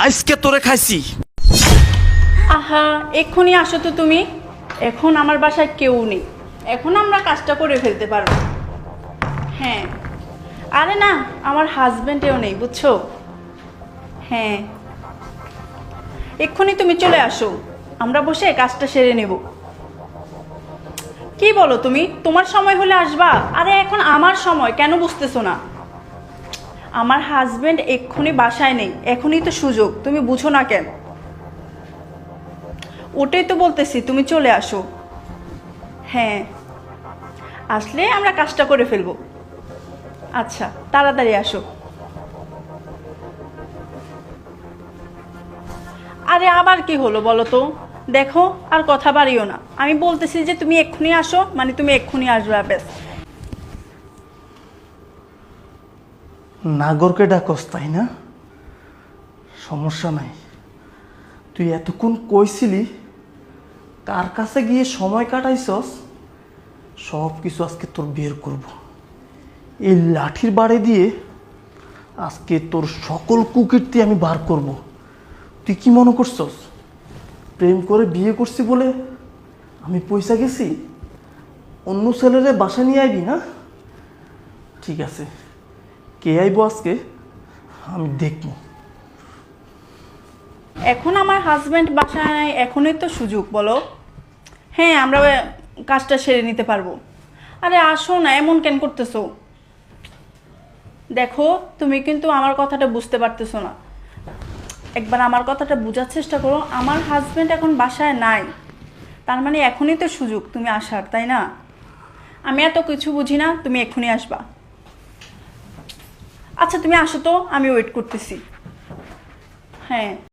আজকে তোরে খাইছি। আহা, এক্ষুনি আসো তো তুমি। এখন আমার বাসায় কেউ নেই, এখন আমরা কাজটা করে ফেলতে পারবো। হ্যাঁ, আরে না, আমার হাজবেন্ডেও নেই, বুঝছো? হ্যাঁ, এক্ষুনি তুমি চলে আসো, আমরা বসে কাজটা সেরে নেব। কি বলো তুমি? তোমার সময় হলে আসবা? আরে এখন আমার সময়, কেন বুঝতেছো না? আমার হাজবেন্ড এক্ষুনি বাসায় নেই, এখনই তো সুযোগ, তুমি বুঝো না কেন? ওটাই তো বলতেছি, তুমি চলে আসো। হ্যাঁ, আসলে আমরা কাজটা করে ফেলবো। আচ্ছা, তাড়াতাড়ি আসো। আরে আবার কি হলো বলো তো? দেখো, আর কথা বাড়িও না। আমি বলতেছি যে তুমি এক্ষুনি আসো, মানে তুমি এক্ষুনি আসবে, ব্যাস। নাগরকে ডাকস তাই না? সমস্যা নাই। তুই এতক্ষণ কইছিলি, কার কাছে গিয়ে সময় কাটাইছস, সব কিছু আজকে তোর বের করব। এই লাঠির বাড়ি দিয়ে আজকে তোর সকল কুকীর্তি আমি বার করব। তুই কি মনে করছস প্রেম করে বিয়ে করছি বলে আমি পয়সা গেছি? অন্য ছেলেরে বাসা নিয়ে আইবি না? ঠিক আছে, কে আইব আজকে আমি দেখবো। এখন আমার হাজবেন্ড বাসায় নাই, এখনই তো সুযোগ, বলো। হ্যাঁ, আমরা কাজটা সেরে নিতে পারবো। আরে আসো না, এমন কেন করতেছো? দেখো, তুমি কিন্তু আমার কথাটা বুঝতে পারতেছো না। একবার আমার কথাটা বোঝার চেষ্টা করো। আমার হাজবেন্ড এখন বাসায় নাই, তার মানে এখনই তো সুযোগ তুমি আসার, তাই না? আমি এত কিছু বুঝি না, তুমি এক্ষুনি আসবা। আচ্ছা তুমি আসো তো, আমি ওয়েট করতেছি। হ্যাঁ।